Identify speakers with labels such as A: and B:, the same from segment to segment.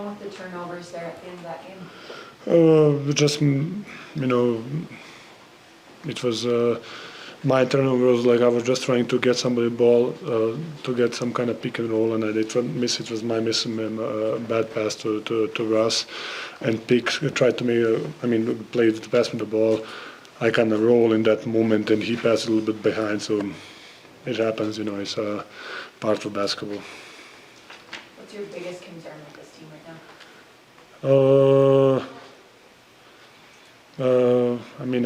A: wrong with the turnovers there at the end of that game?
B: It was my turnover was like I was just trying to get somebody ball to get some kind of pick and roll, and I did miss. It was my miss, bad pass to Russ, and pick tried to make. Played the pass with the ball. I kind of roll in that moment, and he passed a little bit behind, so it happens. It's part of basketball.
A: What's your biggest concern with this team right now?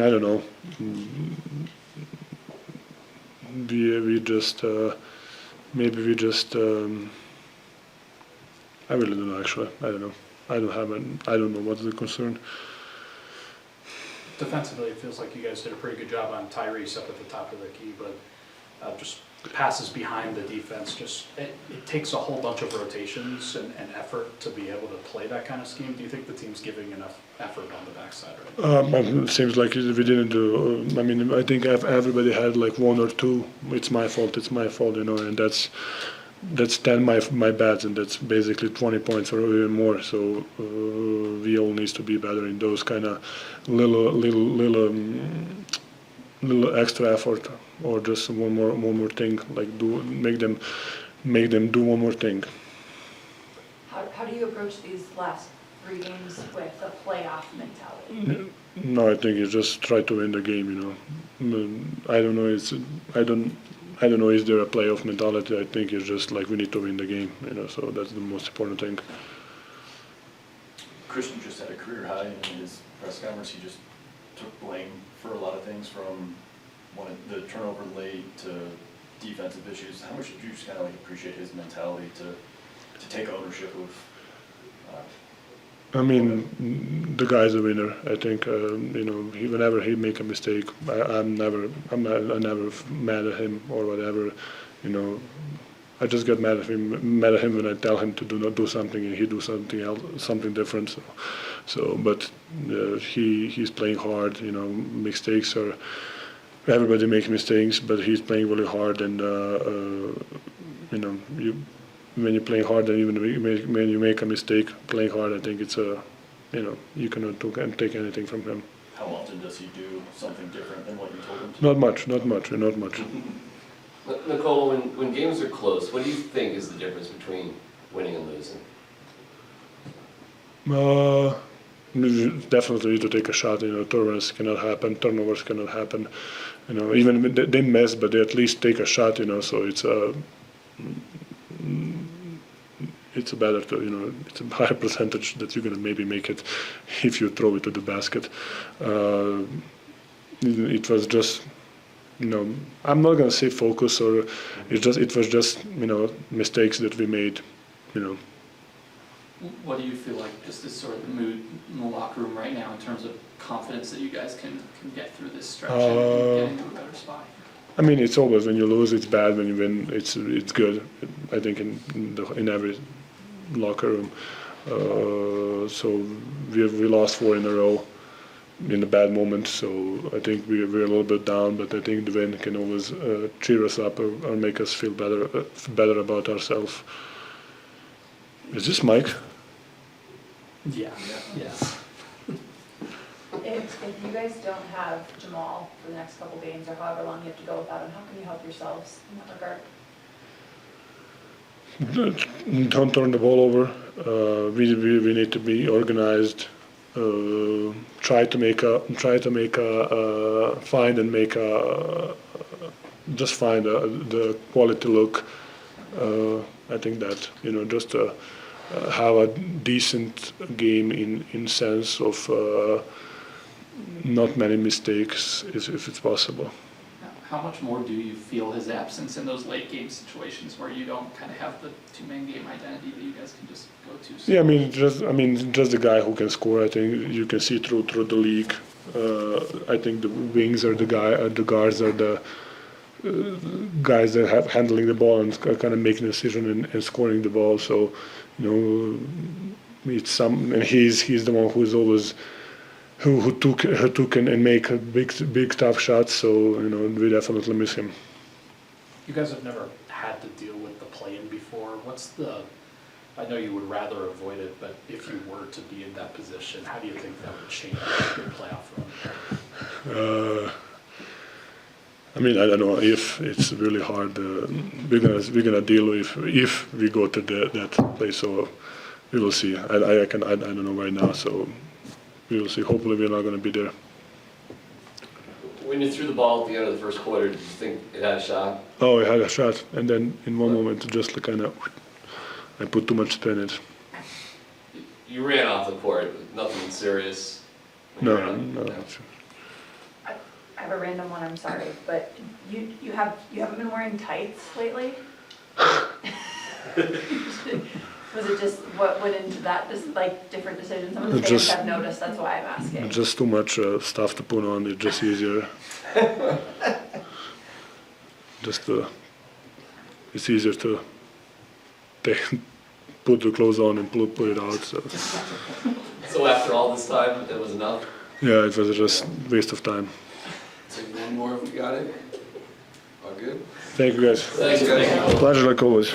B: I don't know. We just maybe we just. I really don't know. Actually, I don't know. I don't know what's the concern.
C: Defensively, it feels like you guys did a pretty good job on Tyrese up at the top of the key, but just passes behind the defense. It takes a whole bunch of rotations and effort to be able to play that kind of scheme. Do you think the team's giving enough effort on the backside right now?
B: It seems like we didn't do. I think everybody had like one or two. It's my fault, and that's 10 my bad, and that's basically 20 points or even more. So we all needs to be better in those kind of little extra effort, or just one more thing, like make them do one more thing.
A: How do you approach these last 3 games with a playoff mentality?
B: No, I think you just try to win the game. I don't know. I don't know. Is there a playoff mentality? I think it's just like we need to win the game. So that's the most important thing.
D: Christian just had a career high in his press conference. He just took blame for a lot of things, from the turnover late to defensive issues. How much did you just kind of appreciate his mentality to take ownership of?
B: The guy's a winner. I think whenever he make a mistake, I'm never mad at him or whatever. I just get mad at him when I tell him to not do something and he do something else, something different. But he's playing hard. Mistakes are. Everybody makes mistakes, but he's playing really hard, and when you're playing hard, and even when you make a mistake playing hard, I think it's you cannot take anything from him.
D: How often does he do something different than what you told him to?
B: Not much.
E: Nikola, when games are close, what do you think is the difference between winning and losing?
B: Definitely need to take a shot. Turnovers cannot happen. Even they miss, but they at least take a shot. So it's better to, it's a higher percentage that you're gonna maybe make it if you throw it to the basket. It was just, I'm not gonna say focus, or it was just mistakes that we made.
F: What do you feel like just is sort of the mood in the locker room right now in terms of confidence that you guys can get through this stretch and get into a better spot?
B: It's always, when you lose, it's bad. When you win, it's good. I think in every locker room. So we lost 4 in a row in a bad moment. So I think we're a little bit down, but I think the win can always cheer us up or make us feel better about ourselves. Is this Mike?
F: Yeah.
A: If you guys don't have Jamal for the next couple games, or however long you have to go without him, how can you help yourselves in that regard?
B: Don't turn the ball over. We need to be organized. Try to make a find the quality look. I think that just have a decent game in sense of not many mistakes, if it's possible.
F: How much more do you feel his absence in those late game situations where you don't kind of have the 2-man game identity that you guys can just go to? So
B: Yeah, just the guy who can score. I think you can see through the league. I think the wings are the guards are the guys that have handling the ball and kind of making a decision and scoring the ball. So it's and he's the one who's always who took and make big tough shots. So we definitely miss him.
C: You guys have never had to deal with the play-in before. What's the I know you would rather avoid it, but if you were to be in that position, how do you think that would change your playoff run?
B: I mean, I don't know if it's really hard. We're gonna deal with if we go to that place. So we will see. I don't know right now. So we will see. Hopefully, we're not gonna be there.
E: When you threw the ball at the end of the first quarter, did you think it had a shot?
B: Oh, I had a shot, and then in one moment, it just kind of, I put too much spin in it.
E: You ran off the court, nothing serious.
B: No.
A: I have a random one, I'm sorry, but you haven't been wearing tights lately? Was it just, what went into that, just like different decisions? Some of the fans
B: Just-
A: have noticed, that's why I'm asking.
B: Just too much stuff to put on. It's just easier. It's easier to put the clothes on and put it out. So
E: So after all this time, it was enough?
B: yeah, it was just waste of time.
G: Take one more if we got it. All good?
B: Thank you guys.
E: Thanks, guys.
B: Pleasure like always.